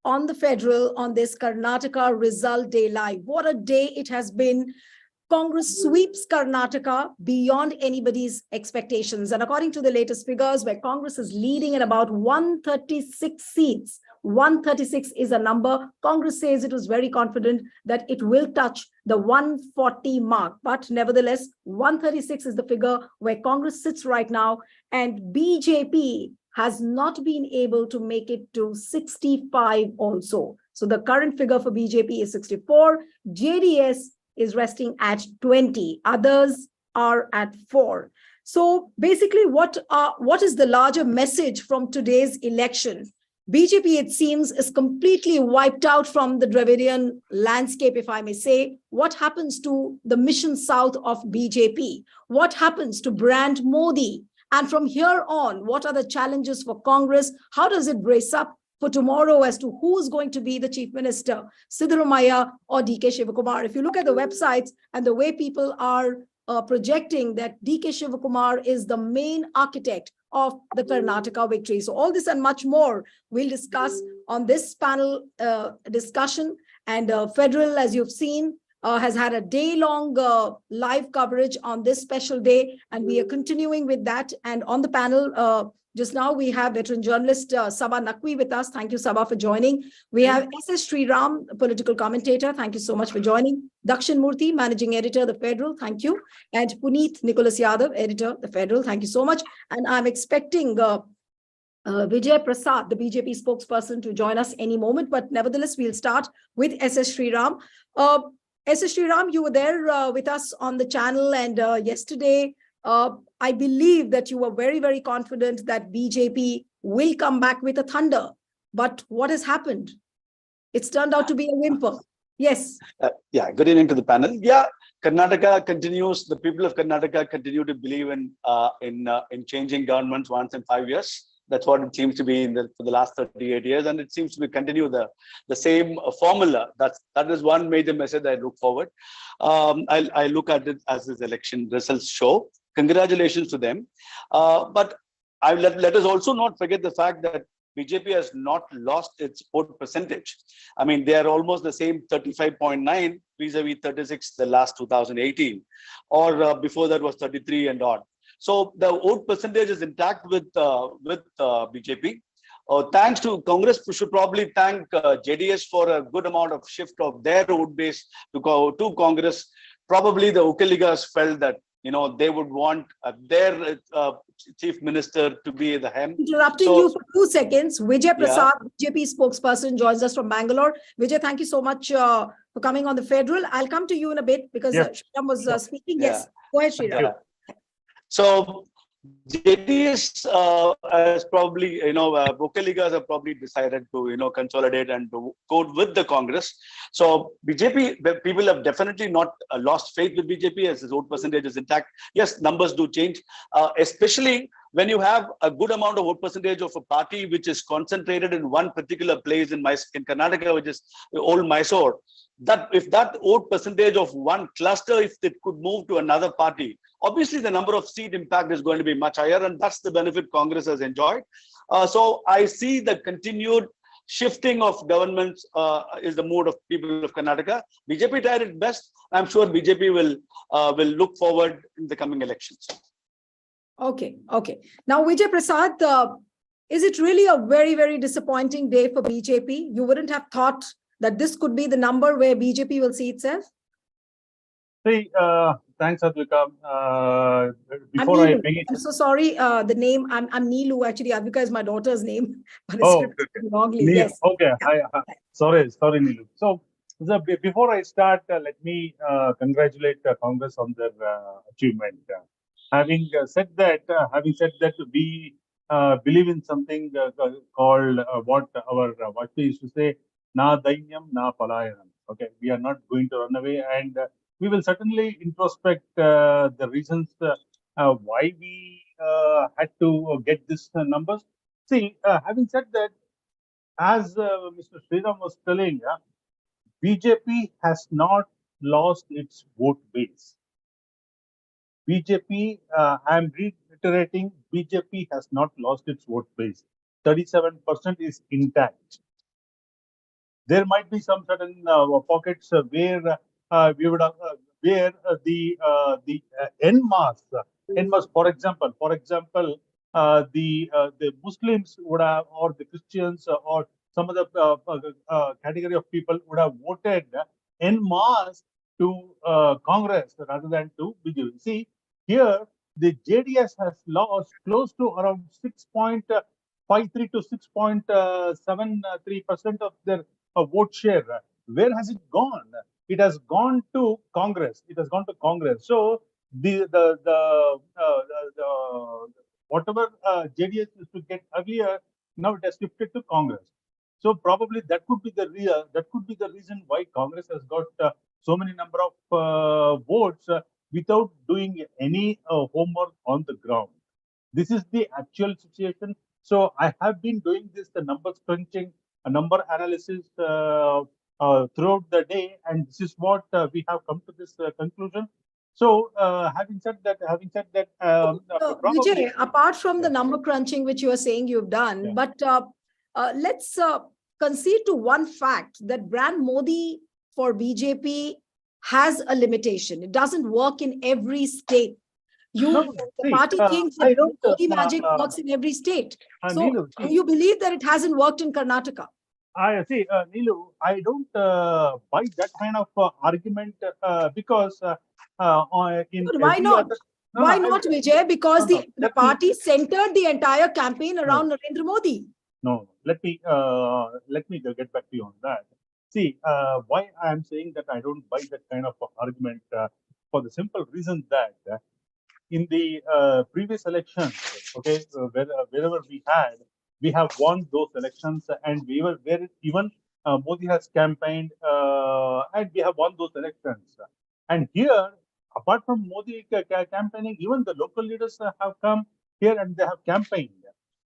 on the federal on this Karnataka result day live. What a day it has been. Congress sweeps Karnataka beyond anybody's expectations. And according to the latest figures, where Congress is leading at about 136 seats, 136 is a number. Congress says it was very confident that it will touch the 140 mark. But nevertheless, 136 is the figure where Congress sits right now. And BJP has not been able to make it to 65 also. So the current figure for BJP is 64. JDS is resting at 20. Others are at 4. So basically, what is the larger message from today's election? BJP, it seems, is completely wiped out from the Dravidian landscape, if I may say. What happens to the mission south of BJP? What happens to brand Modi? And from here on, what are the challenges for Congress? How does it brace up for tomorrow as to who's going to be the chief minister, Siddaramaiah or DK Shivakumar? If you look at the websites and the way people are projecting that DK Shivakumar is the main architect of the Karnataka victory. So all this and much more we'll discuss on this panel discussion. And Federal, as you've seen, has had a day-long live coverage on this special day, and we are continuing with that. And on the panel, just now we have veteran journalist Sabha Naqvi with us. Thank you, Sabha, for joining. We have S.S. Sriram, a political commentator. Thank you so much for joining. Dakshin Murthy, managing editor, The Federal. Thank you. And Puneet Nicholas Yadav, editor, The Federal. Thank you so much. And I'm expecting Vijay Prasad, the BJP spokesperson, to join us any moment. But nevertheless, we'll start with S.S. Sriram. S.S. Sriram, you were there with us on the channel, and yesterday, I believe that you were very, very confident that BJP will come back with a thunder. But what has happened? It's turned out to be a whimper. Yes. Yeah, good evening to the panel. Yeah, Karnataka continues, the people of Karnataka continue to believe in changing governments once in 5 years. That's what it seems to be for the last 38 years, and it seems to be continue the same formula. That is one major message I look forward. I look at it as this election results show. Congratulations to them. But let us also not forget the fact that BJP has not lost its vote percentage. I mean, they are almost the same 35.9 vis-a-vis 36 the last 2018, or before that was 33 and odd. So the vote percentage is intact with BJP. Thanks to Congress, we should probably thank JDS for a good amount of shift of their vote base to Congress. Probably the Ukaligas felt that they would want their chief minister to be the hem. Interrupting you for 2 seconds, Vijay Prasad, BJP spokesperson, joins us from Bangalore. Vijay, thank you so much for coming on the Federal. I'll come to you in a bit because Sriram was speaking. Yeah. Yes, go ahead, Sriram. Yeah. So JDS has probably, Vocaligas have probably decided to, consolidate and to go with the Congress. So BJP, people have definitely not lost faith with BJP as his vote percentage is intact. Yes, numbers do change, especially when you have a good amount of vote percentage of a party which is concentrated in one particular place in Karnataka, which is old Mysore. That if that vote percentage of one cluster, if it could move to another party, obviously the number of seat impact is going to be much higher, and that's the benefit Congress has enjoyed. So I see the continued shifting of governments is the mood of people of Karnataka. BJP tried its best. I'm sure BJP will look forward in the coming elections. Okay. Now, Vijay Prasad, is it really a very, very disappointing day for BJP? You wouldn't have thought that this could be the number where BJP will see itself? See, thanks, Advika. Before I begin, I'm so sorry. The name I'm Neelu. Actually, Advika is my daughter's name. But it's wrongly. Neelu. Yes. Okay. Sorry, Neelu. So before I start, let me congratulate Congress on their achievement. Having said that, we believe in something called what our Vajpayee used to say, "Na dainyam, na palayanam." Okay, we are not going to run away, and we will certainly introspect the reasons why we had to get these numbers. See, having said that, as Mr. Sriram was telling, BJP has not lost its vote base. BJP, I am reiterating, BJP has not lost its vote base. 37% is intact. There might be some certain pockets where we would have, where en masse, for example, the Muslims would have, or the Christians, or some other category of people would have voted en masse to Congress rather than to BJP. See, here the JDS has lost close to around 6.53 to 6.73% of their vote share. Where has it gone? It has gone to Congress. It has gone to Congress. So the whatever JDS used to get earlier, now it has shifted to Congress. So probably that could be the reason why Congress has got so many number of votes without doing any homework on the ground. This is the actual situation. So I have been doing this, the numbers crunching, a number analysis throughout the day, and this is what we have come to this conclusion. So having said that, probably Vijay, apart from the yeah, number crunching, which you are saying you've done, yeah. but let's concede to one fact that brand Modi for BJP has a limitation. It doesn't work in every state. No, The see, party thinks that I don't, Modi magic works in every state. So Neelu, do you believe that it hasn't worked in Karnataka? I see, Neelu, I don't buy that kind of argument because in But why every not? other, no, no, Why not, Vijay? no, Because no, the party centered the entire campaign no, around Narendra Modi. no, let me get back to you on that. See, why I am saying that I don't buy that kind of argument for the simple reason that in the previous elections, okay, wherever we have won those elections, and we were where even Modi has campaigned, and we have won those elections. And here, apart from Modi campaigning, even the local leaders have come here and they have campaigned.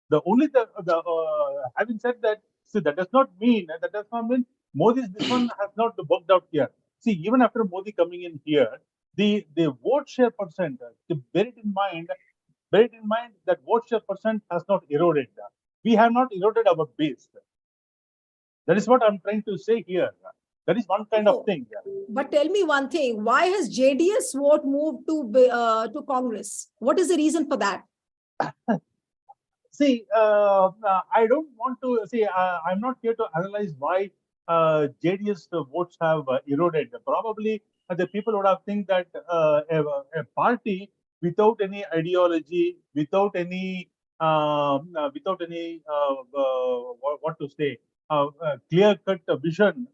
The only having said that, see, that does not mean Modi's this one has not worked out here. See, even after Modi coming in here, the vote share percent, bear it in mind that vote share percent has not eroded. We have not eroded our base. That is what I'm trying to say here. That is one kind of Oh, thing. but tell me one thing: why has JDS vote moved to Congress? What is the reason for that? See, I don't want to see. I'm not here to analyze why JDS votes have eroded. Probably the people would have think that a party without any ideology, what to say, clear-cut vision,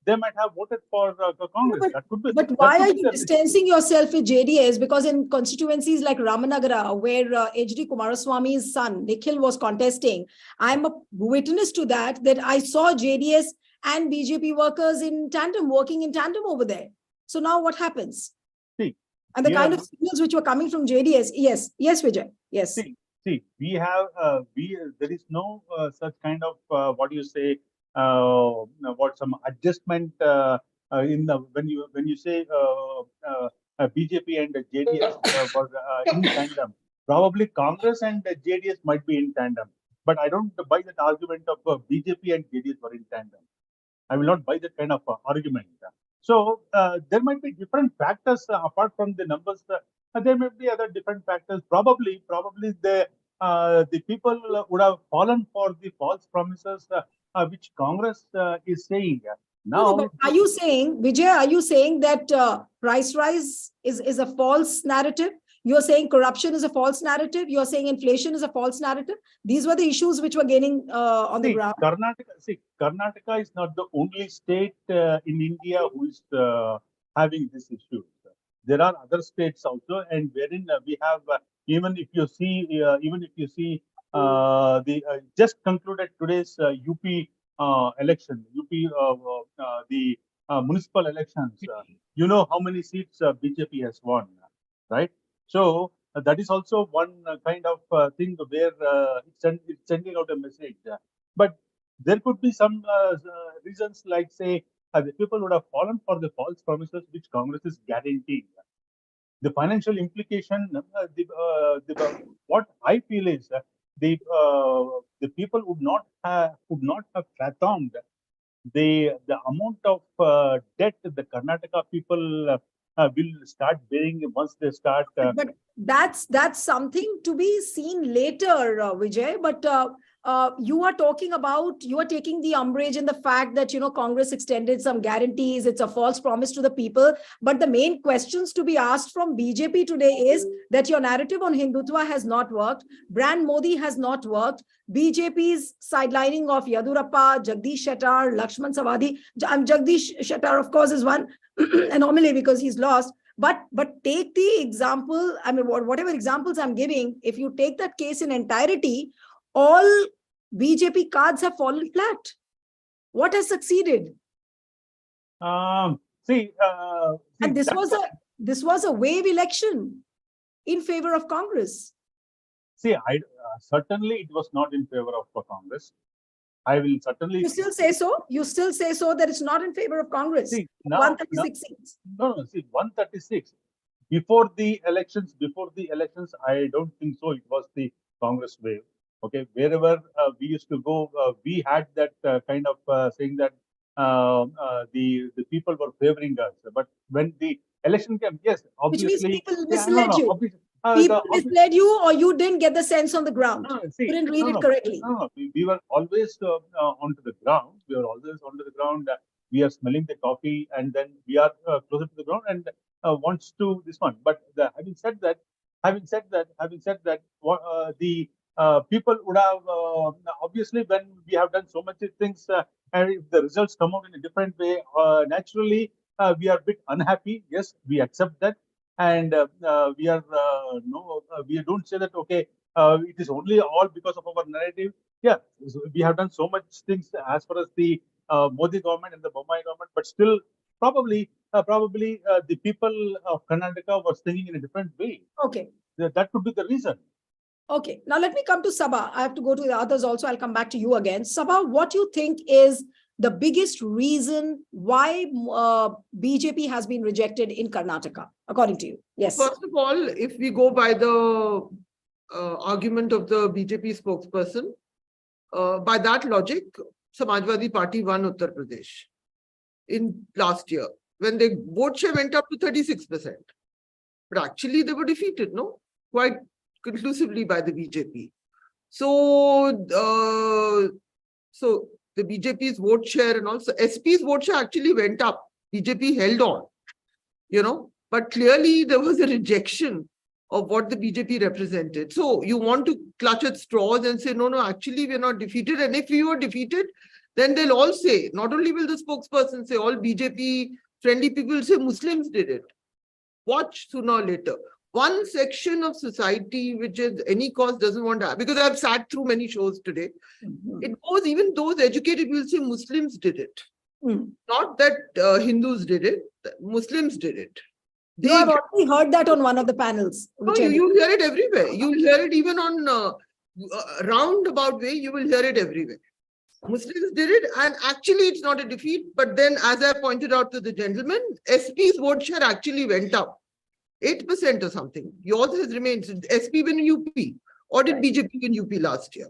they might have voted for No, Congress. That could be but that why could are be you the reason. distancing yourself with JDS? Because in constituencies like Ramanagara, where HD Kumaraswamy's son, Nikhil, was contesting, I'm a witness to that, that I saw JDS and BJP workers in tandem, working in tandem over there. So now what happens? See, And the here kind of signals which were coming from JDS, yes, Vijay, yes. we have there is no such kind of what you say what some adjustment in the when you say BJP and JDS were in tandem. Probably Congress and JDS might be in tandem, but I don't buy that argument of BJP and JDS were in tandem. I will not buy that kind of argument. So there might be different factors apart from the numbers. There may be other different factors. Probably the people would have fallen for the false promises which Congress is saying. No, Now, but are you saying, Vijay, are you saying that price rise is a false narrative? You're saying corruption is a false narrative. You're saying inflation is a false narrative. These were the issues which were gaining on the ground. Karnataka is not the only state in India who is having this issue. There are other states also, and wherein we have even if you see the just concluded today's UP election, UP the municipal elections. You know how many seats BJP has won, right? So that is also one kind of thing where it's sending out a message. But there could be some reasons like, say, the people would have fallen for the false promises which Congress is guaranteeing. The financial implication, what I feel is the people would not have fathomed the amount of debt the Karnataka people will start bearing once they start. But that's something to be seen later, Vijay. But you are taking the umbrage in the fact that Congress extended some guarantees. It's a false promise to the people. But the main questions to be asked from BJP today is that your narrative on Hindutva has not worked. Brand Modi has not worked. BJP's sidelining of Yadurappa, Jagdish Shettar, Lakshman Savadi. Jagdish Shettar, of course, is one anomaly because he's lost. But take the example, I mean, whatever examples I'm giving, if you take that case in entirety, all BJP cards have fallen flat. What has succeeded? And this was a wave election in favor of Congress. Certainly it was not in favor of Congress. I will certainly. You still say so? You still say so that it's not in favor of Congress? 136 seats. No, 136. Before the elections, I don't think so. It was the Congress wave. Okay, wherever we used to go, we had that kind of saying that the people were favoring us. But when the election came, yes, obviously. Which means people misled you. People misled you, or you didn't get the sense on the ground. You didn't read it correctly. We were always onto the ground. We were always onto the ground. We are smelling the coffee, and then we are closer to the ground and wants to this one. But having said that, the people would have obviously, when we have done so much things, and if the results come out in a different way, naturally we are a bit unhappy. Yes, we accept that. And we don't say that, okay, it is only all because of our narrative. Yeah, so we have done so much things as far as the Modi government and the Bommai government, but still probably the people of Karnataka were thinking in a different way. Okay. That could be the reason. Okay. Now let me come to Sabha. I have to go to the others also. I'll come back to you again. Sabha, what you think is the biggest reason why BJP has been rejected in Karnataka, according to you? Yes. First of all, if we go by the argument of the BJP spokesperson, by that logic, Samajwadi Party won Uttar Pradesh in last year, when the vote share went up to 36%. But actually they were defeated, no? Quite conclusively by the BJP. So the BJP's vote share and also SP's vote share actually went up. BJP held on, but clearly there was a rejection of what the BJP represented. So you want to clutch at straws and say, no, actually we're not defeated. And if we were defeated, then they'll all say, not only will the spokesperson say, all BJP friendly people will say Muslims did it. Watch sooner or later. One section of society which is any cause doesn't want to have, because I've sat through many shows today, it goes, even those educated will say Muslims did it. Not that Hindus did it, Muslims did it. I've already heard that on one of the panels. No, you hear it everywhere. You'll hear it even on roundabout way, you will hear it everywhere. Muslims did it, and actually it's not a defeat. But then, as I pointed out to the gentleman, SP's vote share actually went up 8% or something. Yours has remained. SP win in UP, or did BJP win UP last year?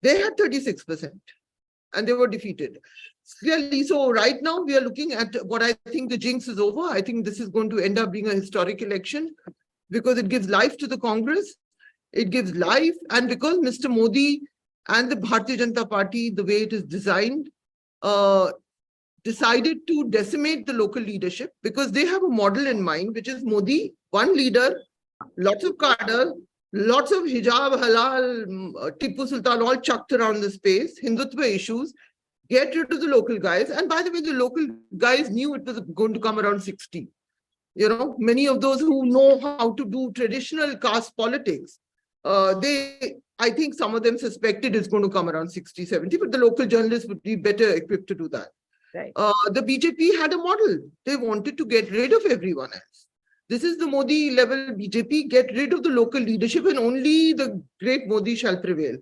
They had 36%, and they were defeated. Clearly, so right now we are looking at what I think the jinx is over. I think this is going to end up being a historic election because it gives life to the Congress. It gives life, and because Mr. Modi and the Bharatiya Janata Party, the way it is designed, decided to decimate the local leadership because they have a model in mind, which is Modi, one leader, lots of cadre, lots of hijab, halal, Tipu Sultan, all chucked around the space, Hindutva issues, get rid of the local guys. And by the way, the local guys knew it was going to come around 60. Many of those who know how to do traditional caste politics, I think some of them suspected it's going to come around 60, 70, but the local journalists would be better equipped to do that. Right. The BJP had a model. They wanted to get rid of everyone else. This is the Modi level BJP, get rid of the local leadership and only the great Modi shall prevail.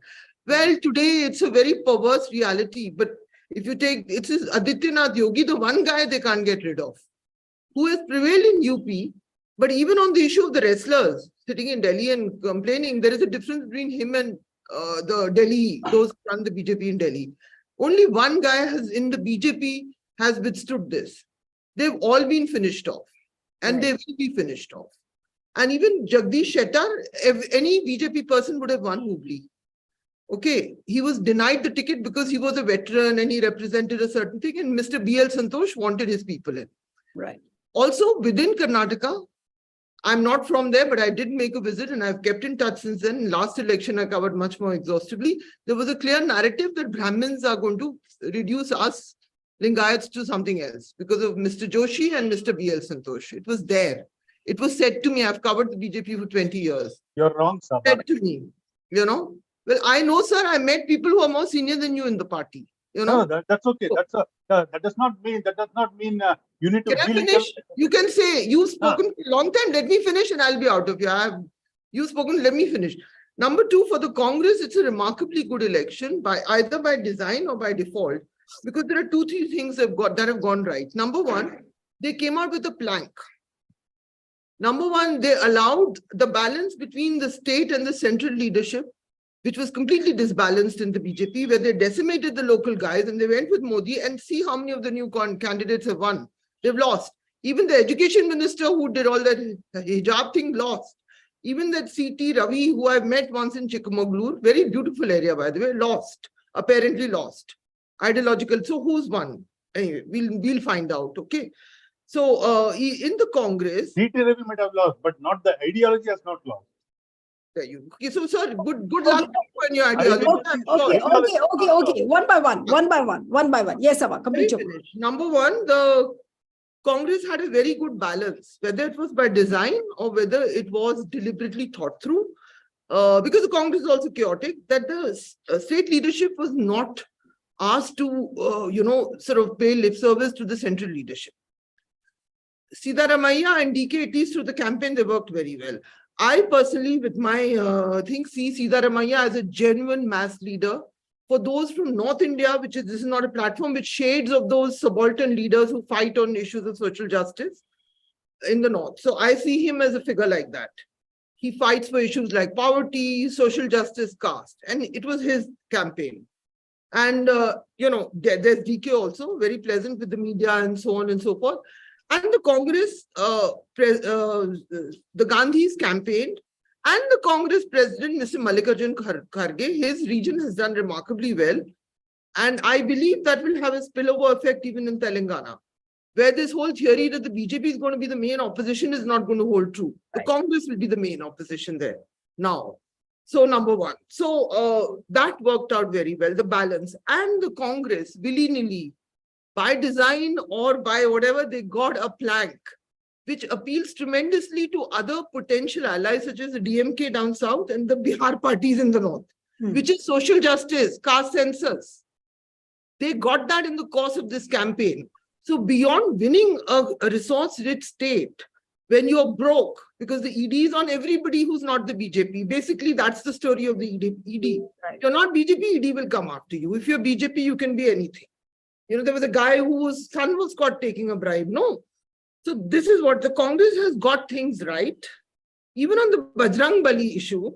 Well, today it's a very perverse reality, but if you take, it's Adityanath Yogi, the one guy they can't get rid of, who has prevailed in UP, but even on the issue of the wrestlers sitting in Delhi and complaining, there is a difference between him and the Delhi, those who run the BJP in Delhi. Only one guy has in the BJP has withstood this. They've all been finished off, and Right. they will be finished off. And even Jagdish Shettar, any BJP person would have won Hubli. Okay, he was denied the ticket because he was a veteran and he represented a certain thing, and Mr. B.L. Santosh wanted his people in. Right. Also, within Karnataka, I'm not from there, but I did make a visit and I've kept in touch since then. Last election, I covered much more exhaustively. There was a clear narrative that Brahmins are going to reduce us Lingayats to something else because of Mr. Joshi and Mr. B.L. Santosh. It was there. It was said to me. I've covered the BJP for 20 years. You're wrong, Sabha. Said to me, you know. Well, I know, sir. I met people who are more senior than you in the party. You know. No, that's okay. That does not mean you need to. Can I finish? You can say you've spoken for a long time. Let me finish, and I'll be out of here. You've spoken. Let me finish. Number two, for the Congress, it's a remarkably good election by either by design or by default, because there are 2-3 things that have gone right. Number one, they came out with a plank. Number one, they allowed the balance between the state and the central leadership, which was completely disbalanced in the BJP, where they decimated the local guys and they went with Modi, and see how many of the new candidates have won. They've lost. Even the education minister who did all that hijab thing lost. Even that C.T. Ravi, who I've met once in Chikmagalur, very beautiful area, by the way, lost, apparently lost. Ideological. So who's won? Anyway, we'll find out, okay? So in the Congress... C.T. Ravi might have lost, but not the ideology has not lost. There you go. Okay, so sir, good luck on your ideology. Okay. One by one. Yes, Sabha, complete. Number one, the Congress had a very good balance, whether it was by design or whether it was deliberately thought through, because the Congress is also chaotic, that the state leadership was not asked to, sort of pay lip service to the central leadership. Siddaramaiah and DK, at least through the campaign, they worked very well. I personally, with my thing, see Siddaramaiah as a genuine mass leader. For those from North India, this is not a platform with shades of those subaltern leaders who fight on issues of social justice in the North. So I see him as a figure like that. He fights for issues like poverty, social justice, caste, and it was his campaign. And, there's DK also, very pleasant with the media and so on and so forth. And the Congress, the Gandhis campaigned, and the Congress president, Mr. Mallikarjun Kharge, his region has done remarkably well. And I believe that will have a spillover effect even in Telangana, where this whole theory that the BJP is going to be the main opposition is not going to hold true. The Congress will be the main opposition there now. So number one. So that worked out very well, the balance. And the Congress, willy-nilly, by design or by whatever, they got a plank which appeals tremendously to other potential allies such as the DMK down south and the Bihar parties in the north, which is social justice, caste census. They got that in the course of this campaign. So beyond winning a resource-rich state, when you're broke, because the ED is on everybody who's not the BJP, basically that's the story of the ED. Right. If you're not BJP, ED will come after you. If you're BJP, you can be anything. There was a guy whose son was caught taking a bribe. No. So this is what the Congress has got things right. Even on the Bajrang Bali issue,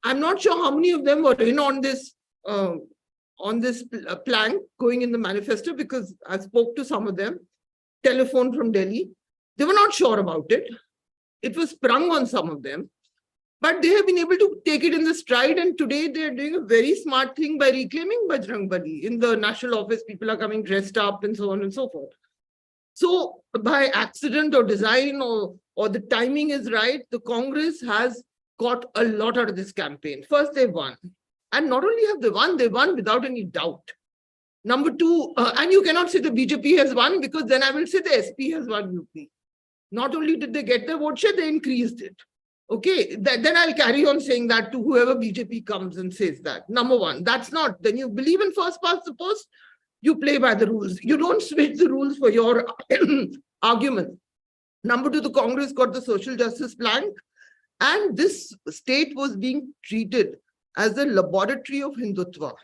I'm not sure how many of them were in on this plank going in the manifesto, because I spoke to some of them, telephone from Delhi. They were not sure about it. It was sprung on some of them, but they have been able to take it in the stride. And today they're doing a very smart thing by reclaiming Bajrang Bali. In the national office, people are coming dressed up and so on and so forth. So by accident or design or the timing is right, the Congress has got a lot out of this campaign. First, they won. And not only have they won without any doubt. Number two, and you cannot say the BJP has won, because then I will say the SP has won UP. Not only did they get the vote share, they increased it. Okay, then I'll carry on saying that to whoever BJP comes and says that. Number one, that's not, then you believe in first past the post, you play by the rules. You don't switch the rules for your argument. Number two, the Congress got the social justice plank, and this state was being treated as the laboratory of Hindutva,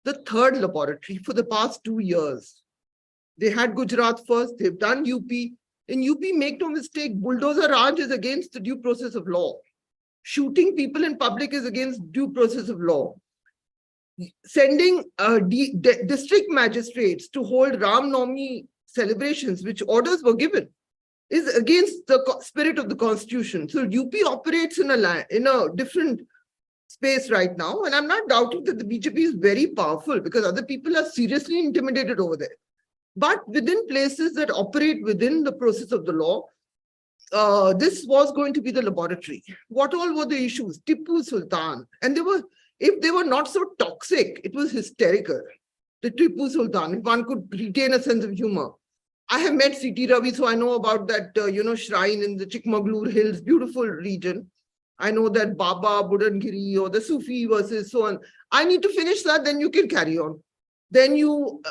the third laboratory for the past 2 years. They had Gujarat first, they've done UP. In UP, make no mistake, bulldozer Raj is against the due process of law. Shooting people in public is against due process of law. sending district magistrates to hold Ram Navami celebrations, which orders were given, is against the spirit of the constitution. So UP operates in a different space right now. And I'm not doubting that the BJP is very powerful, because other people are seriously intimidated over there. But within places that operate within the process of the law, this was going to be the laboratory. What all were the issues? Tipu Sultan. And if they were not so toxic, it was hysterical. The Tipu Sultan, if one could retain a sense of humor. I have met C.T. Ravi, so I know about that, shrine in the Chikmagalur Hills, beautiful region. I know that Baba, Budangiri, or the Sufi verses, so on. I need to finish that, then you can carry on. Then you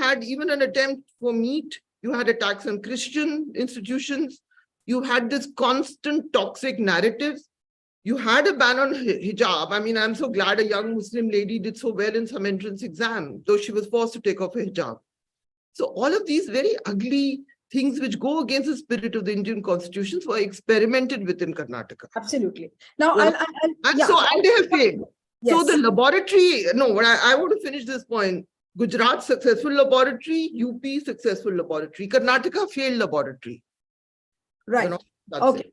had even an attempt for meat. You had attacks on Christian institutions. You had this constant toxic narratives. You had a ban on hijab. I mean, I'm so glad a young Muslim lady did so well in some entrance exam, though she was forced to take off her hijab. So all of these very ugly things which go against the spirit of the Indian constitutions were experimented with in Karnataka. Absolutely. Now, and they have failed. Yes. So the laboratory, I want to finish this point. Gujarat, successful laboratory. UP, successful laboratory. Karnataka, failed laboratory. Right. Okay. It.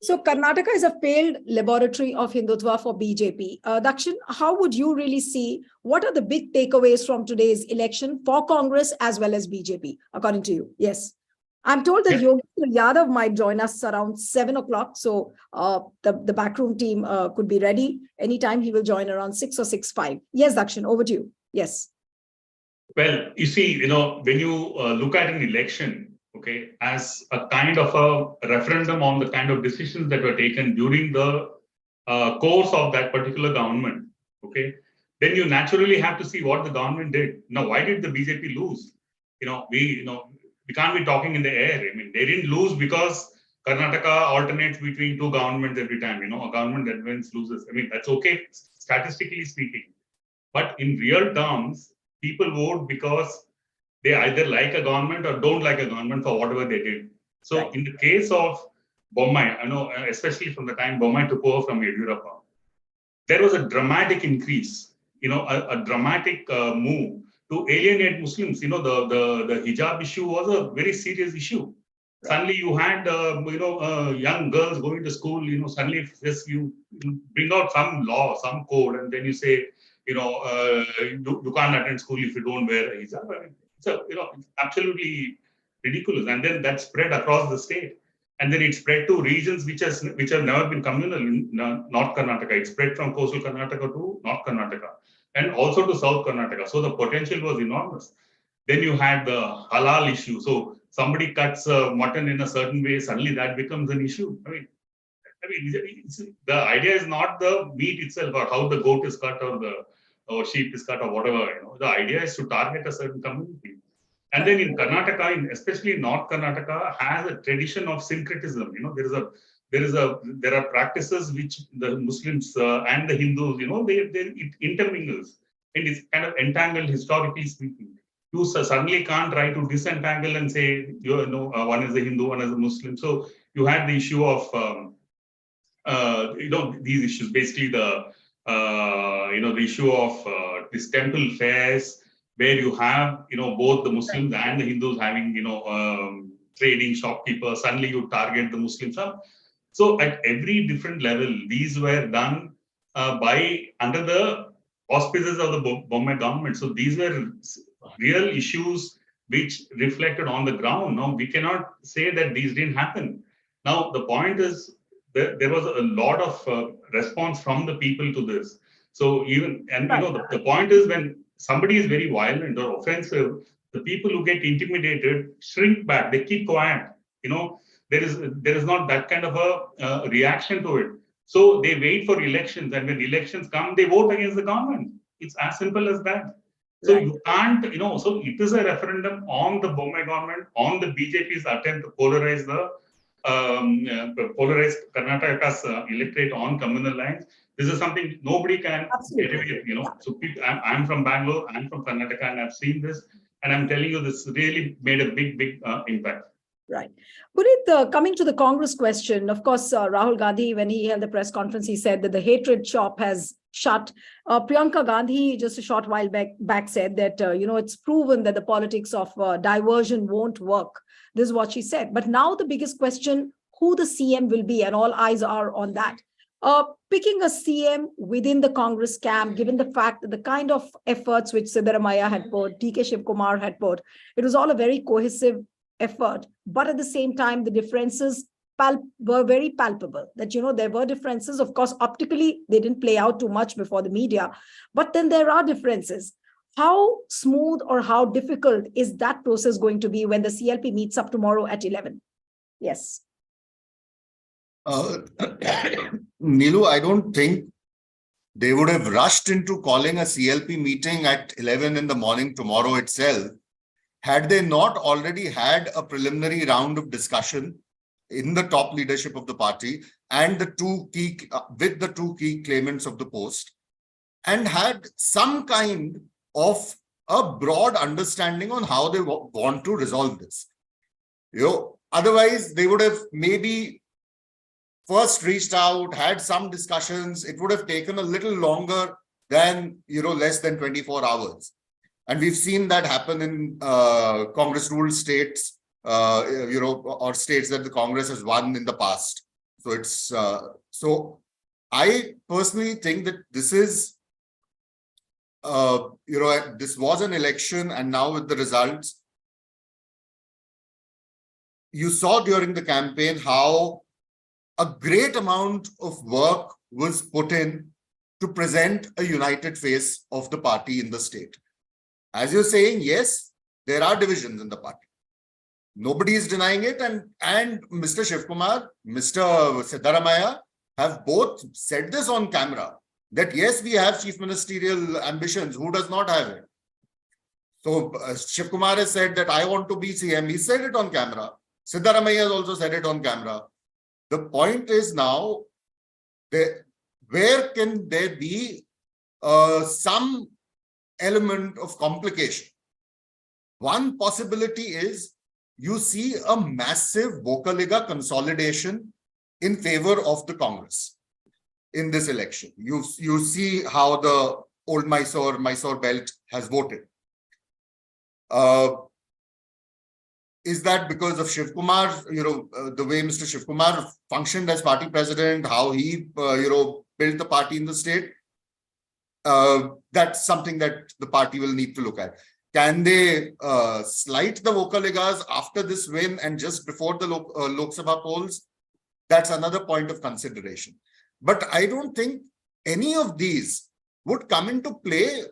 So Karnataka is a failed laboratory of Hindutva for BJP. Dakshin, how would you really see, what are the big takeaways from today's election for Congress as well as BJP, according to you? Yes. I'm told that Yogesh Yadav might join us around 7 o'clock. So the backroom team could be ready. Anytime he will join around 6 or 6:05. Yes, Dakshin, over to you. Yes. Well, you see, when you look at an election, okay, as a kind of a referendum on the kind of decisions that were taken during the course of that particular government, okay, then you naturally have to see what the government did. Now, why did the BJP lose? We can't be talking in the air. I mean, they didn't lose because Karnataka alternates between two governments every time. A government that wins loses. I mean, that's okay, statistically speaking. But in real terms, people vote because they either like a government or don't like a government for whatever they did. So in the case of Bommai, I know, especially from the time Bommai took over from Yediyurappa, there was a dramatic increase, a dramatic move to alienate Muslims. The hijab issue was a very serious issue. Suddenly you had, young girls going to school, suddenly you bring out some law, some code, and then you say, you can't attend school if you don't wear a hijab. I mean, so, it's absolutely ridiculous. And then that spread across the state. And then it spread to regions which have never been communal in North Karnataka. It spread from coastal Karnataka to North Karnataka and also to South Karnataka. So the potential was enormous. Then you had the halal issue. So somebody cuts mutton in a certain way, suddenly that becomes an issue. I mean, the idea is not the meat itself or how the goat is cut or sheep is cut or whatever. The idea is to target a certain community. And then in Karnataka, especially North Karnataka, has a tradition of syncretism. There are practices which the Muslims and the Hindus, it intermingles and it's kind of entangled historically speaking. You suddenly can't try to disentangle and say, one is a Hindu, one is a Muslim. So you had the issue of, these issues, basically the issue of these temple fairs, where you have, both the Muslims and the Hindus having, trading shopkeepers. Suddenly you target the Muslims. So at every different level, these were done under the auspices of the Bombay government. So these were real issues which reflected on the ground. Now, we cannot say that these didn't happen. Now, the point is that there was a lot of response from the people to this. So the point is, when somebody is very violent or offensive, the people who get intimidated shrink back. They keep quiet. There is not that kind of a reaction to it. So they wait for elections, and when elections come, they vote against the government. It's as simple as that. So you can't, so it is a referendum on the Bombay government, on the BJP's attempt to polarize Karnataka's electorate on communal lines. This is something nobody can get away with, So I'm from Bangalore, I'm from Karnataka, and I've seen this, and I'm telling you, this really made a big impact. Right. Puneet, coming to the Congress question, of course, Rahul Gandhi, when he held the press conference, he said that the hatred chop has shut. Priyanka Gandhi, just a short while back said that, it's proven that the politics of diversion won't work. This is what she said. But now the biggest question, who the CM will be, and all eyes are on that. Picking a CM within the Congress camp, given the fact that the kind of efforts which Siddaramaiah had put, DK Shivkumar had put, it was all a very cohesive effort. But at the same time, the differences were very palpable. That, there were differences. Of course, optically, they didn't play out too much before the media. But then there are differences. How smooth or how difficult is that process going to be when the CLP meets up tomorrow at 11? Yes. Nilu, I don't think they would have rushed into calling a CLP meeting at 11 in the morning tomorrow itself, had they not already had a preliminary round of discussion in the top leadership of the party and the two key claimants of the post, and had some kind of a broad understanding on how they want to resolve this. Otherwise, they would have maybe first reached out, had some discussions. It would have taken a little longer than, less than 24 hours. And we've seen that happen in Congress-ruled states, or states that the Congress has won in the past. So it's, so I personally think that this is, this was an election, and now with the results, you saw during the campaign how a great amount of work was put in to present a united face of the party in the state. As you're saying, yes, there are divisions in the party. Nobody is denying it. And Mr. Shivkumar, Mr. Siddaramaiah have both said this on camera, that yes, we have chief ministerial ambitions. Who does not have it? So Shivkumar has said that I want to be CM. He said it on camera. Siddaramaiah has also said it on camera. The point is now, where can there be some element of complication? One possibility is you see a massive Vocaliga consolidation in favor of the Congress in this election. You see how the old Mysore belt has voted. Is that because of Shivkumar, the way Mr. Shivkumar functioned as party president, how he, built the party in the state? That's something that the party will need to look at. Can they slight the Vocaligas after this win and just before the Lok Sabha polls? That's another point of consideration. But I don't think any of these would come into play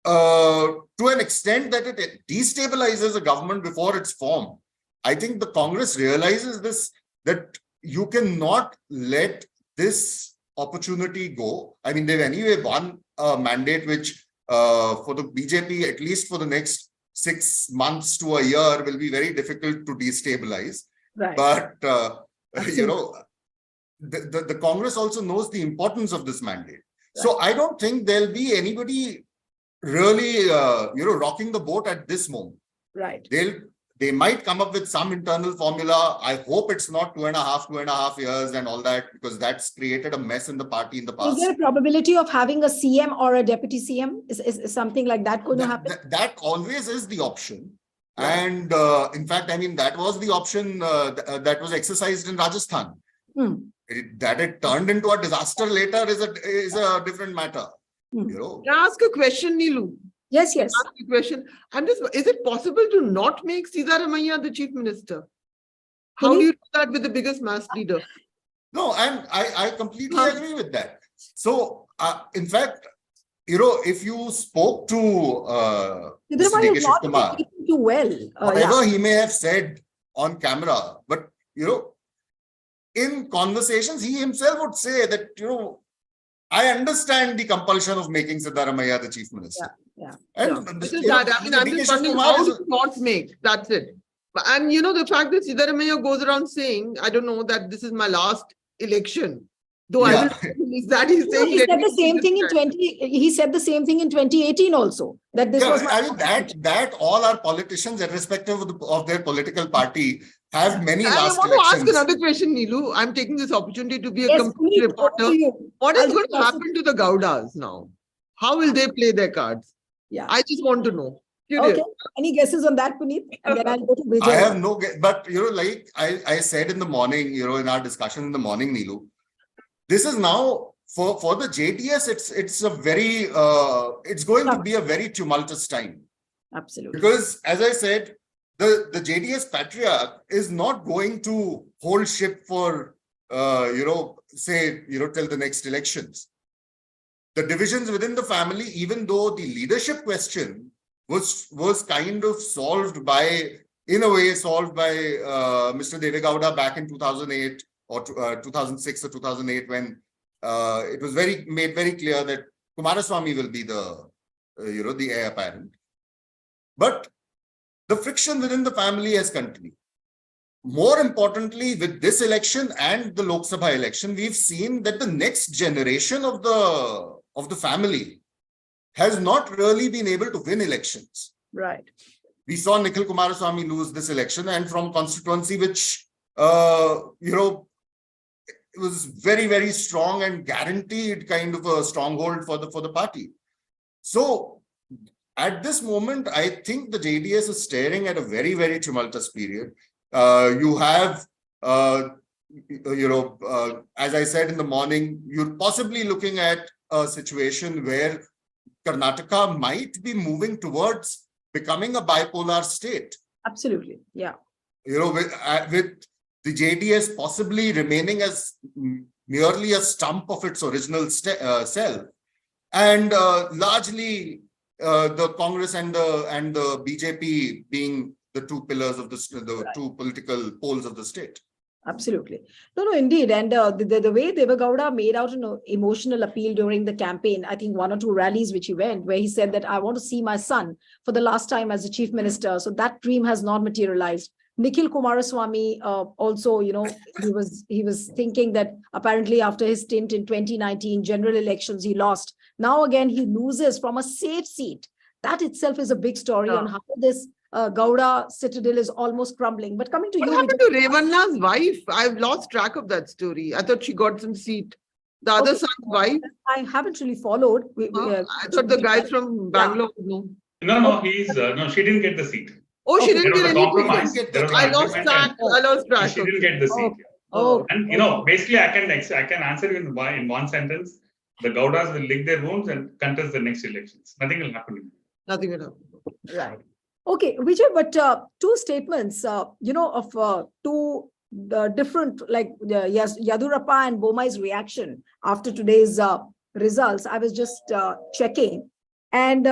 to an extent that it destabilizes a government before it's formed. I think the Congress realizes this, that you cannot let this opportunity go. I mean, they've anyway won a mandate which for the BJP, at least for the next 6 months to a year, will be very difficult to destabilize. Right. But, the Congress also knows the importance of this mandate. Right. So I don't think there'll be anybody really, rocking the boat at this moment. Right. They might come up with some internal formula. I hope it's not 2.5 years and all that, because that's created a mess in the party in the past. Is there a probability of having a CM or a deputy CM? Is something like that going to happen? That always is the option. Yeah. And in fact, I mean, that was the option that was exercised in Rajasthan. That it turned into a disaster later is a different matter. Can I ask a question, Nilu? Yes. Ask a question. Is it possible to not make Siddaramaiah the chief minister? How do you do that with the biggest mass leader? No, I completely agree with that. So, in fact, if you spoke to Mr. DK Shivkumar, whatever he may have said on camera, but in conversations, he himself would say that, I understand the compulsion of making Siddaramaiah the chief minister. Yeah. I'm just wondering how to not make. That's it. And the fact that Siddaramaiah goes around saying, I don't know, that this is my last election. Though I Yeah. will, is that he's No, saying. he let said me the see same this thing in track. he said the same thing in 2018 also, that this Yeah, was my. I mean that all our politicians, irrespective of their political party, have many And I last want to ask elections. another question, Neelu. I'm taking this opportunity to be a Yes, complete Puneet, over reporter. to you. What I'll is going just to pass it- happen to the Gowdas now? How will they play their cards? Yeah. I just want to know. Curious. Okay. Any guesses on that, Puneet? And then I'll go to I Vijay. have no, but like I said in the morning, in our discussion in the morning, Neelu, this is now for the JDS. It's a very it's going to be a very tumultuous time. Absolutely. Because, as I said, the JDS patriarch is not going to hold ship for, say, till the next elections. The divisions within the family, even though the leadership question was kind of solved by Mr. Devegowda back in 2008 or 2006 or 2008, when it was made very clear that Kumaraswamy will be the heir apparent. But the friction within the family has continued. More importantly, with this election and the Lok Sabha election, we've seen that the next generation of the family has not really been able to win elections. Right. We saw Nikhil Kumaraswamy lose this election, and from constituency which it was very, very strong and guaranteed kind of a stronghold for the party. So at this moment, I think the JDS is staring at a very, very tumultuous period. You have, as I said in the morning, you're possibly looking at a situation where Karnataka might be moving towards becoming a bipolar state. Absolutely. Yeah. With the JDS possibly remaining as merely a stump of its original self, and largely the Congress and the BJP being the two pillars of the two political poles of the state. Absolutely. No, indeed. And the way Devegowda made out an emotional appeal during the campaign, I think one or two rallies which he went, where he said that I want to see my son for the last time as a chief minister. So that dream has not materialized. Nikhil Kumaraswamy also, he was thinking that apparently after his stint in 2019 general elections, he lost. Now again, he loses from a safe seat. That itself is a big story on how this Gowda citadel is almost crumbling. But coming to What you, happened to Revanna's wife? I've lost track of that story. I thought she got some seat. The other son's wife? I haven't really followed. I thought the guys from Bangalore would know. No, she didn't get the seat. Oh, she Okay. didn't There was get a any compromise. seat. There was an I lost agreement track. and I lost track. she didn't get the seat. Oh, And basically, I can answer you in one sentence. The Gowdas will lick their wounds and contest the next elections. Nothing will happen. Nothing at all. right. Okay, Vijay, but two statements, of two different, like yes, Yadurappa and Bomai's reaction after today's results. I was just checking, and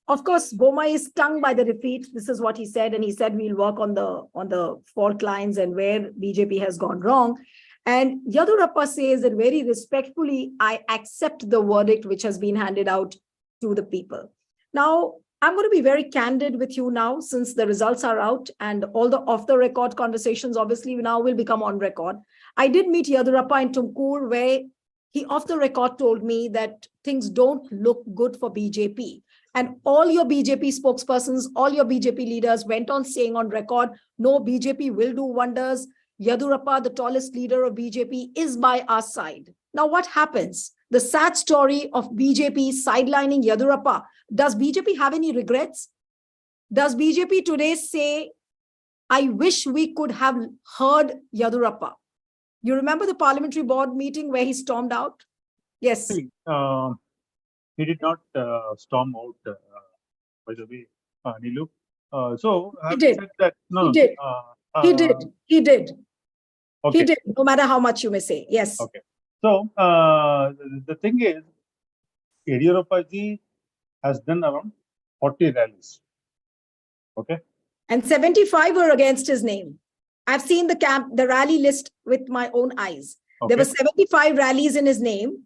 of course, Bomai is stung by the defeat. This is what he said, and he said we'll work on the fault lines and where BJP has gone wrong. And Yadurappa says that very respectfully, I accept the verdict which has been handed out to the people. Now, I'm going to be very candid with you now, since the results are out and all the off-the-record conversations obviously now will become on record. I did meet Yadurappa in Tumkur, where he off the record told me that things don't look good for BJP. And all your BJP spokespersons, all your BJP leaders went on saying on record, no, BJP will do wonders. Yadurappa, the tallest leader of BJP, is by our side. Now, what happens? The sad story of BJP sidelining Yadurappa. Does BJP have any regrets? Does BJP today say, I wish we could have heard Yadurappa? You remember the parliamentary board meeting where he stormed out? Yes. He did not storm out, by the way, Neelu. So He did. said that, no, He did. He did. He did. Okay. He did, no matter how much you may say. Yes. Okay. So the thing is, Yadurappa ji has done around 40 rallies. Okay. And 75 were against his name. I've seen the rally list with my own eyes. Okay. There were 75 rallies in his name.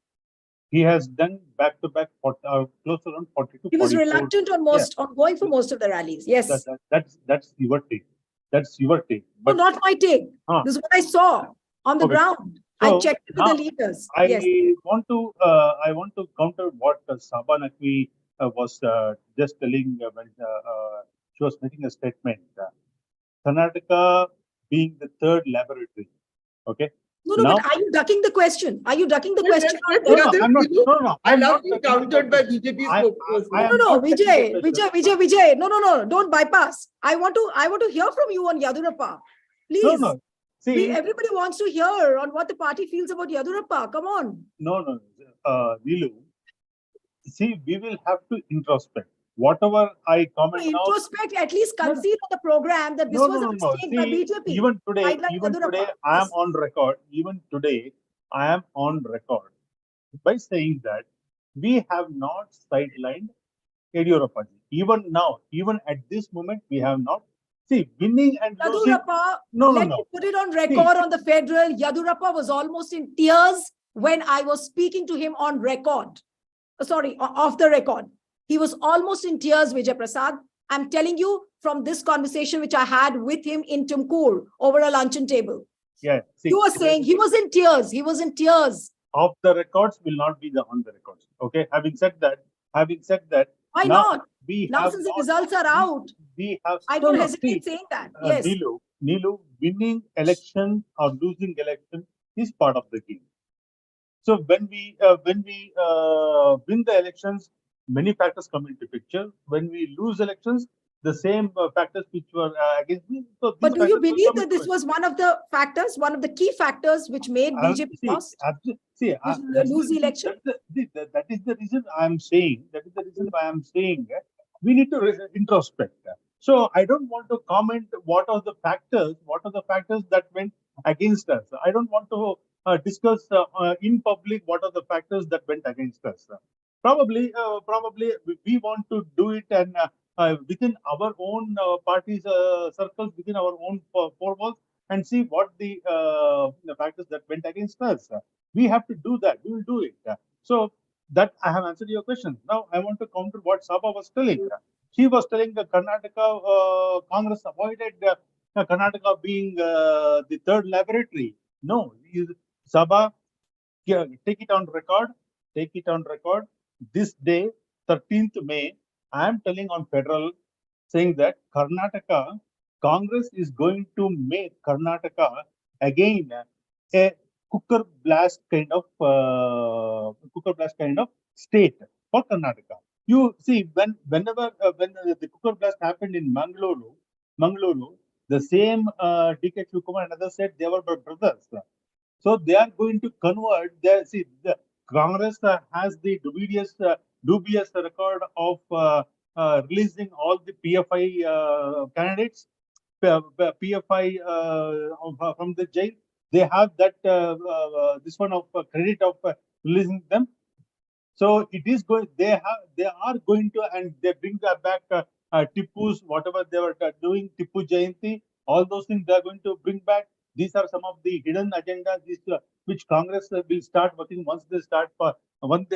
He has done back-to-back close to around 42. He was 44. reluctant on going for most of the rallies. Yes. That's your take. That's your take. No, not my take. Huh. This is what I saw on the Okay. ground. I So checked with now the leaders. I Yes. want to counter what Sabha Naqvi was just telling when she was making a statement. Karnataka being the third laboratory. Okay. No, Now, but are you ducking the question? Are you ducking the Let's question? get no, no, together, I'm not. you know. No, no, I I'm love not being ducking the countered by question. BJP I spokesperson. am No, not ducking the question. Vijay. No, don't bypass. I want to hear from you on Yadurappa. No, Please. no. See, Everybody wants to hear on what the party feels about Yadurappa. Come on. no. Nilu, see, we will have to introspect. Whatever I comment now. Introspect, at least No, no. concede on the program that this was a mistake by See, BJP. even today, Sideline I am Yadurappa. on record. Even today, I am on record by saying that we have not sidelined Yadurappa. Even now, even at this moment, we have not. See, winning and losing. Yadurappa, No. let me put it on record on the federal. Yadurappa was almost in tears when I was speaking to him on record. Sorry, off the record. He was almost in tears, Vijay Prasad. I'm telling you from this conversation which I had with him in Tumkur over a luncheon table. Yeah. See, You were saying he was in tears. He was in tears. Off the records will not be the on the records. Okay. Having said that, Why now not? we Now, have since the not, results are out, we have. I don't hesitate saying that. Yes. Nilu, winning election or losing election is part of the game. So when we win the elections, many factors come into picture. When we lose elections, the same factors which were against me. So But do you factors will believe come that into this it. was one of the factors, one of the key factors which made BJP lost? Lose the election? That is the reason I am saying. That is the reason why I am saying we need to introspect. So I don't want to comment what are the factors that went against us. I don't want to discuss in public what are the factors that went against us. Probably we want to do it and within our own party's circles, within our own four walls, and see what the factors that went against us. We have to do that. We will do it. So that I have answered your question. Now I want to counter what Sabha was telling. She was telling the Karnataka Congress avoided Karnataka being the third laboratory. No, Sabha, take it on record. Take it on record. This day, 13th May, I am telling on federal, saying that Karnataka Congress is going to make Karnataka again a cooker blast kind of state for Karnataka. You see, whenever the cooker blast happened in Mangaluru, the same DK Shivakumar and others said they were brothers. So they are going to convert. The Congress has the dubious record of releasing all the PFI candidates, PFI from the jail. They have that this one of credit of releasing them. So it is going. They are going to, and they bring back Tipu's whatever they were doing, Tipu Jayanti, all those things they are going to bring back. These are some of the hidden agendas which Congress will start working once they start. The moment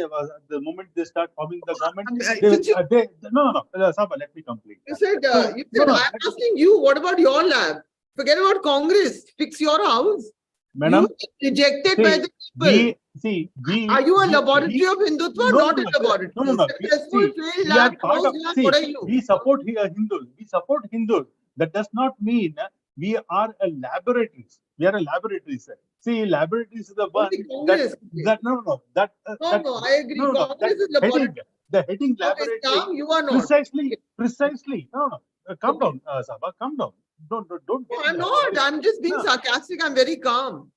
they start forming the government, Sabha, let me complete. You said, I'm asking you, what about your lab? Forget about Congress. Fix your house. Madam, you rejected by the people. Are you a laboratory of Hindutva or not a laboratory? No. We support Hindus. We support Hindus. That does not mean we are a laboratory. We are a laboratory, sir. See, laboratories is the one I agree. Congress is laboratory. The heading laboratory. Tom, you are not. Precisely. No. Calm down, Sabha. Calm down. Don't. No, I'm not. I'm just being sarcastic. I'm very calm.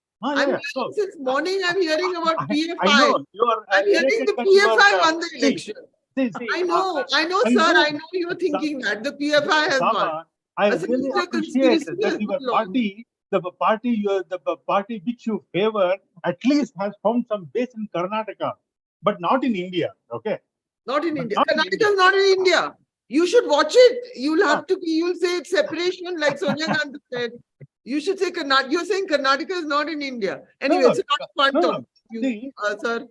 Since morning, I'm hearing about PFI. I know. I'm hearing the PFI won the election. I know, sir. I know you're thinking that the PFI has won. I really appreciate that your party which you favor at least has found some base in Karnataka, but not in India. Okay. Not in India. Karnataka is not in India. You should watch it. You'll say it's separation, like Sonia Gandhi said. You should say Karnataka. You're saying Karnataka is not in India. Anyway, it's a lot of fun talking, sir.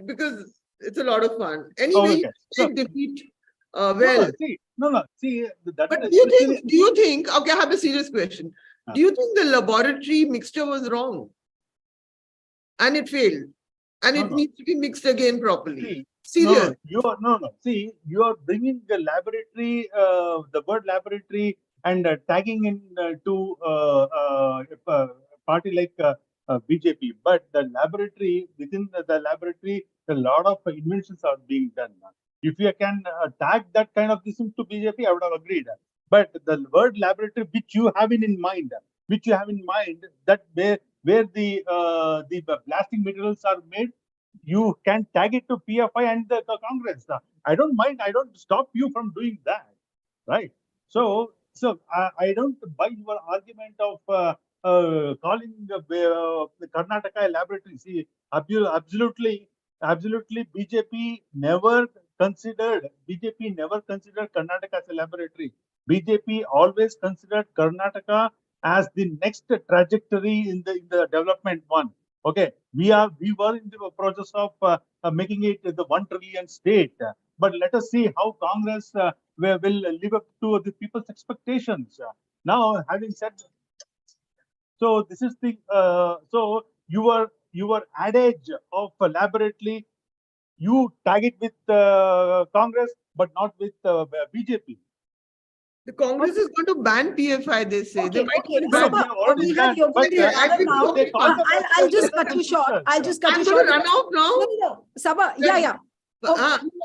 Because it's a lot of fun. Anyway, defeat. Do you think? Okay, I have a serious question. Do you think the laboratory mixture was wrong? and it failed. And it No. needs to be mixed again properly. See, Serious. no. See, you are bringing the laboratory, the word laboratory, and tagging in to a party like BJP. But the laboratory, within the laboratory, a lot of inventions are being done. If you can tag that kind of thing to BJP, I would have agreed. But the word laboratory, which you have in mind, that where the blasting materials are made, you can tag it to PFI and the Congress. I don't mind. I don't stop you from doing that, right? So I don't buy your argument of calling the Karnataka a laboratory. See, absolutely, BJP never considered Karnataka as a laboratory. BJP always considered Karnataka as the next trajectory in the development one. Okay, we were in the process of making it the 1 trillion state, but let us see how Congress will live up to the people's expectations. Now, having said, so this is the so your adage of laboratory, you tag it with Congress, but not with BJP. The Congress is going to ban PFI, they say. They Okay, might okay. even No, ban we Sabha, have already we had done, but Yogendra I Yadav think now. they call them I'll just cut you short. I'll just cut I'm you going short. to run off now. No. Sabha, yeah.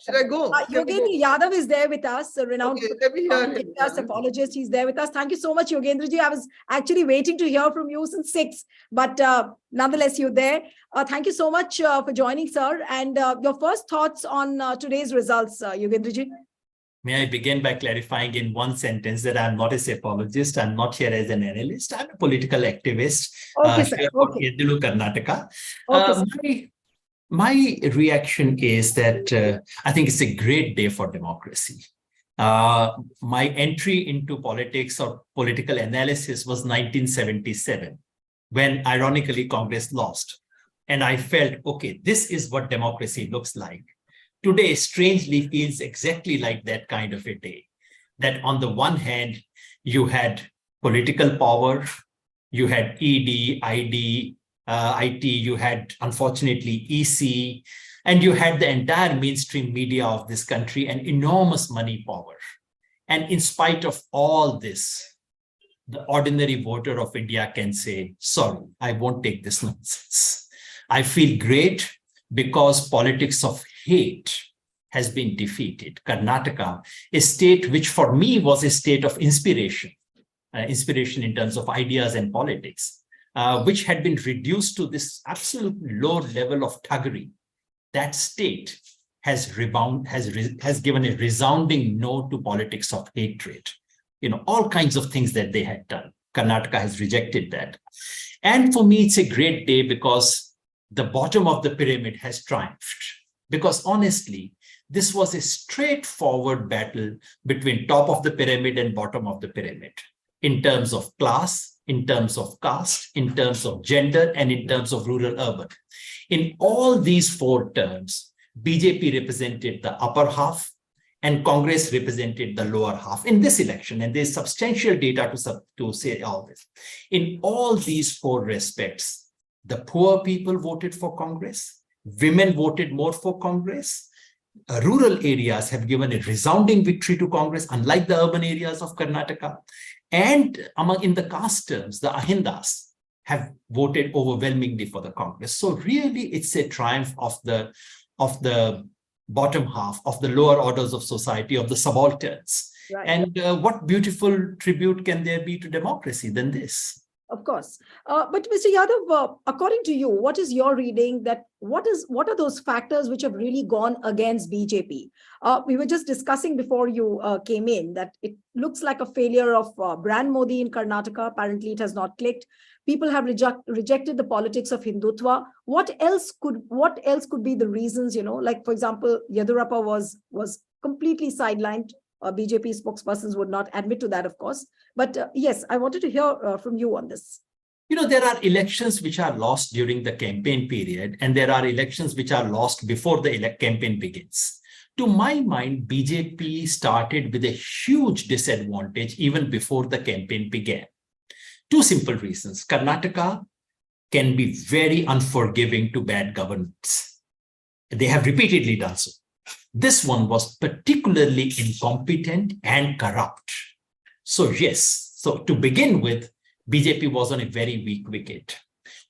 Should I go? Let me go. Yogendra Yadav is there with us, a renowned Okay, let me hear him. apologist. He's there with us. Thank you so much, Yogendraji. I was actually waiting to hear from you since 6, but nonetheless, you're there. Thank you so much for joining, sir. And your first thoughts on today's results, Yogendraji? May I begin by clarifying in one sentence that I'm not a apologist. I'm not here as an analyst. I'm a political activist Okay, sir. here for Okay. Decoding Karnataka. Okay, sir. My reaction is that I think it's a great day for democracy. My entry into politics or political analysis was 1977, when ironically Congress lost. And I felt, okay, this is what democracy looks like. Today, strangely, feels exactly like that kind of a day. That on the one hand, you had political power, you had ED, ID, IT, you had, unfortunately, EC, and you had the entire mainstream media of this country and enormous money power. And in spite of all this, the ordinary voter of India can say, sorry, I won't take this nonsense. I feel great because politics of hate has been defeated. Karnataka, a state which for me was a state of inspiration in terms of ideas and politics, which had been reduced to this absolute low level of thuggery. That state has given a resounding no to politics of hatred. All kinds of things that they had done. Karnataka has rejected that. And for me, it's a great day because the bottom of the pyramid has triumphed. Because honestly, this was a straightforward battle between top of the pyramid and bottom of the pyramid in terms of class, in terms of caste, in terms of gender, and in terms of rural-urban. In all these 4 terms, BJP represented the upper half and Congress represented the lower half in this election. And there's substantial data to say all this. In all these 4 respects, the poor people voted for Congress, women voted more for Congress, rural areas have given a resounding victory to Congress, unlike the urban areas of Karnataka. And in the caste terms, the Ahindas have voted overwhelmingly for the Congress. So really, it's a triumph of the bottom half, of the lower orders of society, of the subalterns. Right. And what beautiful tribute can there be to democracy than this? Of course. But Mr. Yadav, according to you, what is your reading that what are those factors which have really gone against BJP? We were just discussing before you came in that it looks like a failure of brand Modi in Karnataka. Apparently, it has not clicked. People have rejected the politics of Hindutva. What else could be the reasons? Like for example, Yadurappa was completely sidelined. BJP spokespersons would not admit to that, of course. But yes, I wanted to hear from you on this. There are elections which are lost during the campaign period, and there are elections which are lost before the campaign begins. To my mind, BJP started with a huge disadvantage even before the campaign began. 2 simple reasons. Karnataka can be very unforgiving to bad governments. They have repeatedly done so. This one was particularly incompetent and corrupt. So yes, so to begin with, BJP was on a very weak wicket.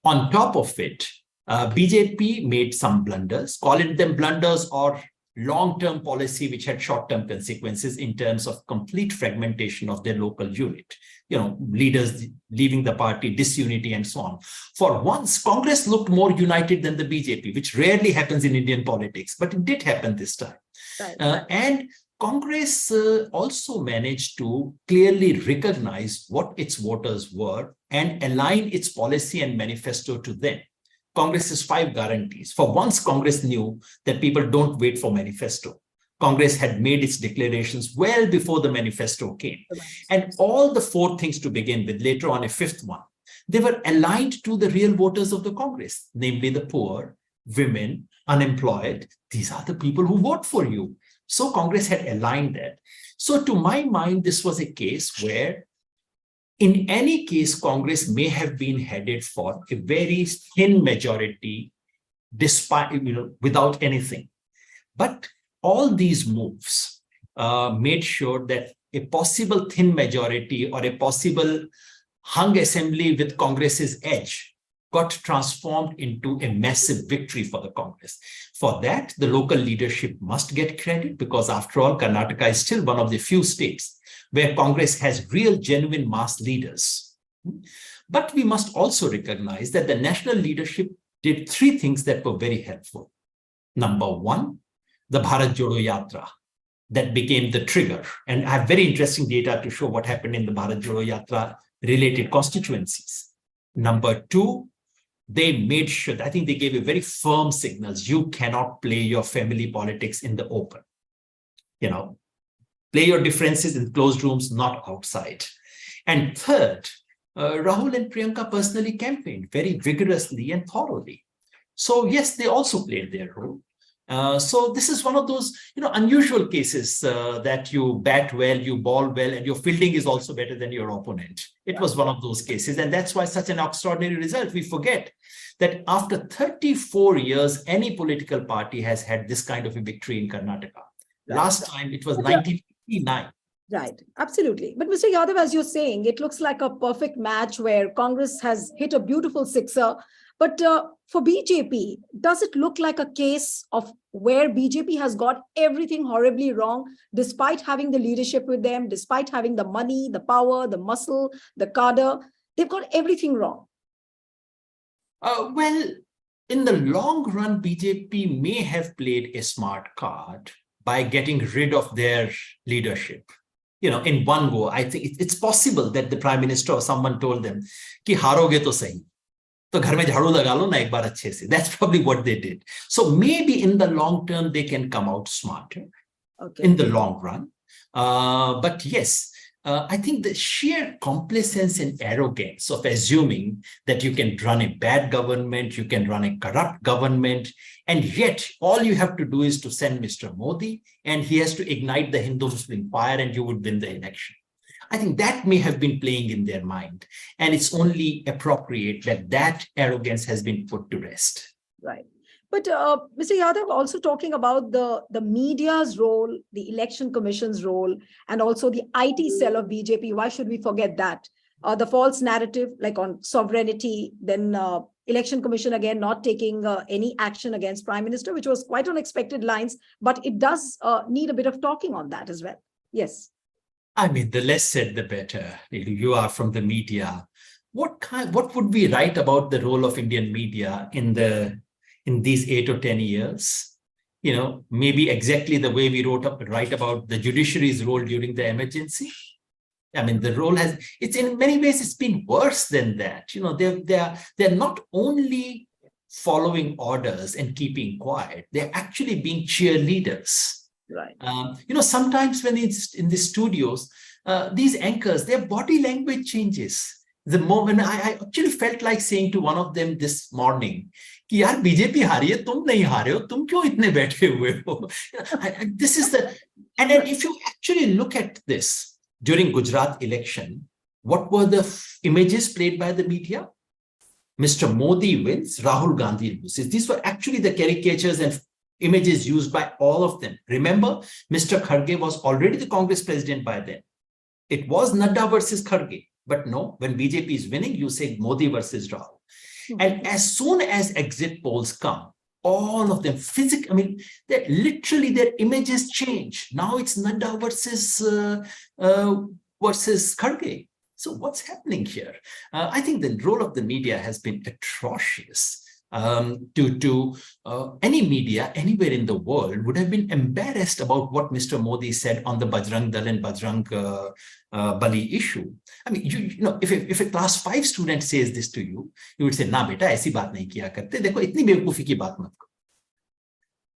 On top of it, BJP made some blunders, call it them blunders or long-term policy which had short-term consequences in terms of complete fragmentation of their local unit. Leaders leaving the party, disunity and so on. For once, Congress looked more united than the BJP, which rarely happens in Indian politics, but it did happen this time. Right. And Congress also managed to clearly recognize what its voters were and align its policy and manifesto to them. Congress's 5 guarantees. For once, Congress knew that people don't wait for manifesto. Congress had made its declarations well before the manifesto came. And all the 4 things to begin with, later on a 5th one, they were aligned to the real voters of the Congress, namely the poor, women, unemployed. These are the people who vote for you. So Congress had aligned that. So to my mind, this was a case where in any case, Congress may have been headed for a very thin majority despite, without anything. But all these moves made sure that a possible thin majority or a possible hung assembly with Congress's edge got transformed into a massive victory for the Congress. For that, the local leadership must get credit because after all, Karnataka is still one of the few states where Congress has real, genuine mass leaders. But we must also recognize that the national leadership did 3 things that were very helpful. Number 1, the Bharat Jodo Yatra that became the trigger. And I have very interesting data to show what happened in the Bharat Jodo Yatra related constituencies. Number 2, they made sure, I think they gave a very firm signals, you cannot play your family politics in the open. Play your differences in closed rooms, not outside. And third, Rahul and Priyanka personally campaigned very vigorously and thoroughly. So yes, they also played their role. So this is one of those, unusual cases that you bat well, you ball well, and your fielding is also better than your opponent. It was one of those cases. And that's why such an extraordinary result. We forget that after 34 years, any political party has had this kind of a victory in Karnataka. Last time it was 1959. Right, absolutely. But Mr. Yadav, as you're saying, it looks like a perfect match where Congress has hit a beautiful sixer. But for BJP, does it look like a case of where BJP has got everything horribly wrong, despite having the leadership with them, despite having the money, the power, the muscle, the cadre? They've got everything wrong. Well, in the long run, BJP may have played a smart card by getting rid of their leadership. In one go, I think it's possible that the Prime Minister or someone told them, ki haroge to sahi. तो घर में झाड़ू लगा लो ना एक बार अच्छे से. That's probably what they did. So maybe in the long term, they can come out smarter in the long run. But yes, I think the sheer complacence and arrogance of assuming that you can run a bad government, you can run a corrupt government, and yet all you have to do is to send Mr. Modi and he has to ignite the Hindu-Muslim fire and you would win the election. I think that may have been playing in their mind. And it's only appropriate that that arrogance has been put to rest. Right. But Mr. Yadav, also talking about the media's role, the election commission's role, and also the IT cell of BJP, why should we forget that? The false narrative, like on sovereignty, then election commission again not taking any action against Prime Minister, which was quite unexpected lines, but it does need a bit of talking on that as well. Yes. I mean, the less said, the better. You are from the media. What would we write about the role of Indian media in these 8 or 10 years? Maybe exactly the way we write about the judiciary's role during the emergency. I mean, the role it's in many ways, it's been worse than that. They're not only following orders and keeping quiet, they're actually being cheerleaders. Right. Sometimes when it's in the studios, these anchors, their body language changes. The moment I actually felt like saying to one of them this morning, कि यार BJP हारी है, तुम नहीं हारे हो, तुम क्यों इतने बैठे हुए हो? This is and then if you actually look at this during Gujarat election, what were the images played by the media? Mr. Modi wins, Rahul Gandhi loses. These were actually the caricatures and images used by all of them. Remember, Mr. Kharge was already the Congress president by then. It was Nadda versus Kharge. But no, when BJP is winning, you say Modi versus Rahul. And as soon as exit polls come, all of them literally their images change. Now it's Nadda versus Kharge. So what's happening here? I think the role of the media has been atrocious. Any media anywhere in the world would have been embarrassed about what Mr. Modi said on the Bajrang Dal and Bajrang Bali issue. I mean, if a class 5 student says this to you, you would say, "Na beta, aisi baat nahi kiya karte. Dekho, itni बेवकूफी की बात मत करो.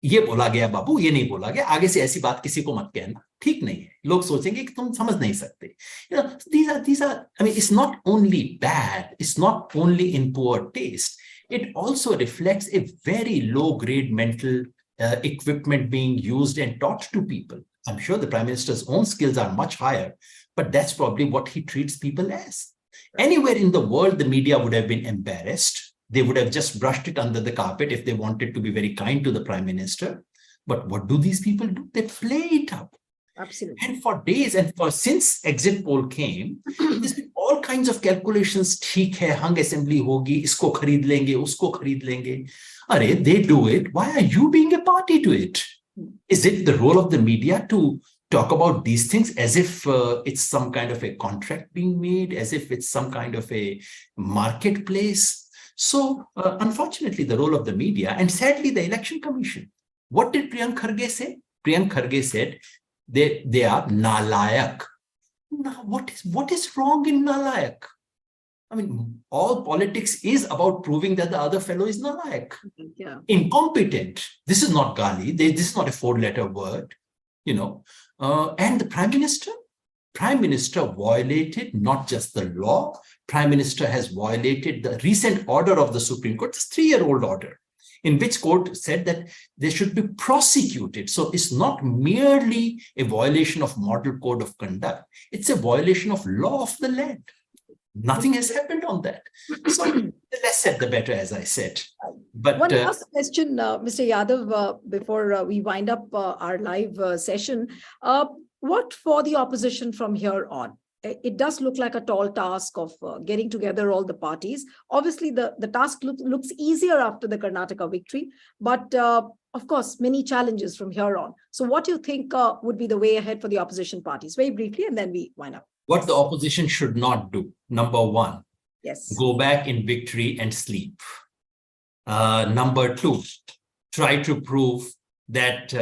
ये बोला गया बाबू, ये नहीं बोला गया. आगे से ऐसी बात किसी को मत कहना. ठीक नहीं है. लोग सोचेंगे कि तुम समझ नहीं सकते." These are. I mean, it's not only bad. It's not only in poor taste. It also reflects a very low-grade mental equipment being used and taught to people. I'm sure the Prime Minister's own skills are much higher, but that's probably what he treats people as. Anywhere in the world, the media would have been embarrassed. They would have just brushed it under the carpet if they wanted to be very kind to the Prime Minister. But what do these people do? They play it up. Absolutely. And for days since exit poll came, there's been all kinds of calculations. ठीक है, hung assembly होगी, इसको खरीद लेंगे, उसको खरीद लेंगे. Arey, they do it. Why are you being a party to it? Is it the role of the media to talk about these things as if it's some kind of a contract being made, as if it's some kind of a marketplace? So unfortunately, the role of the media and sadly the Election Commission. What did Priyank Kharge say? Priyank Kharge said, they are nalayak. Now, what is wrong in nalayak? I mean, all politics is about proving that the other fellow is nalayak, incompetent. This is not gali. This is not a 4-letter word, And the Prime Minister violated not just the law. Prime Minister has violated the recent order of the Supreme Court, this 3-year-old order, in which court said that they should be prosecuted. So it's not merely a violation of model code of conduct. It's a violation of law of the land. Nothing has happened on that. So the less said, the better, as I said. But one last question, Mr. Yadav, before we wind up our live session. What for the opposition from here on? It does look like a tall task of getting together all the parties. Obviously, the task looks easier after the Karnataka victory, but of course, many challenges from here on. So what do you think would be the way ahead for the opposition parties? Very briefly, and then we wind up. What the opposition should not do, number one, yes, go back in victory and sleep. Number two, try to prove that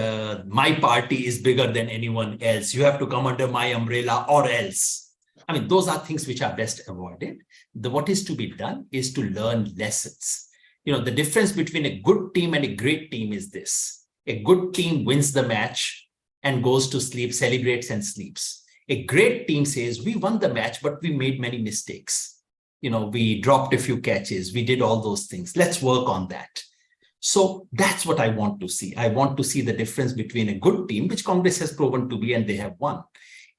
my party is bigger than anyone else. You have to come under my umbrella or else. I mean, those are things which are best avoided. What is to be done is to learn lessons. The difference between a good team and a great team is this. A good team wins the match and goes to sleep, celebrates and sleeps. A great team says, we won the match, but we made many mistakes. We dropped a few catches. We did all those things. Let's work on that. So that's what I want to see. I want to see the difference between a good team, which Congress has proven to be, and they have won,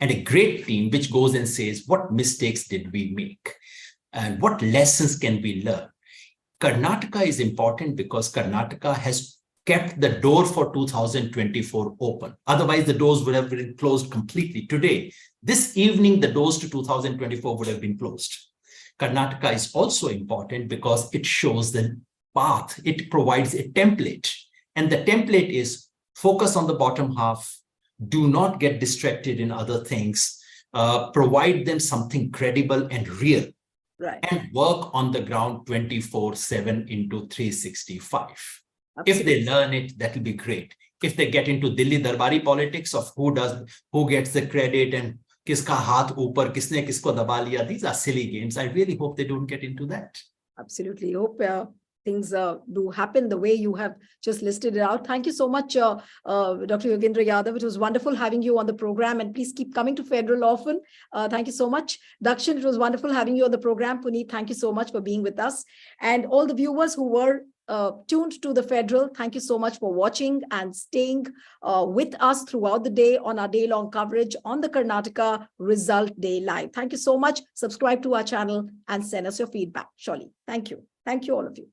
and a great team, which goes and says, what mistakes did we make? And what lessons can we learn? Karnataka is important because Karnataka has kept the door for 2024 open. Otherwise, the doors would have been closed completely. Today, this evening, the doors to 2024 would have been closed. Karnataka is also important because it shows the path. It provides a template. And the template is focus on the bottom half. Do not get distracted in other things. Provide them something credible and real. Right. And work on the ground 24/7 into 365. Absolutely. If they learn it, that will be great. If they get into Delhi Darbari politics of who gets the credit and kiska haath upar, kisne kisko daba liya, these are silly games. I really hope they don't get into that. Absolutely. Hope things do happen the way you have just listed it out. Thank you so much, Dr. Yogendra Yadav. It was wonderful having you on the program, and please keep coming to Federal often. Thank you so much. Dakshin, it was wonderful having you on the program. Puneet, thank you so much for being with us. And all the viewers who were tuned to the Federal, thank you so much for watching and staying with us throughout the day on our day-long coverage on the Karnataka Result Day Live. Thank you so much. Subscribe to our channel and send us your feedback, surely. Thank you. Thank you, all of you.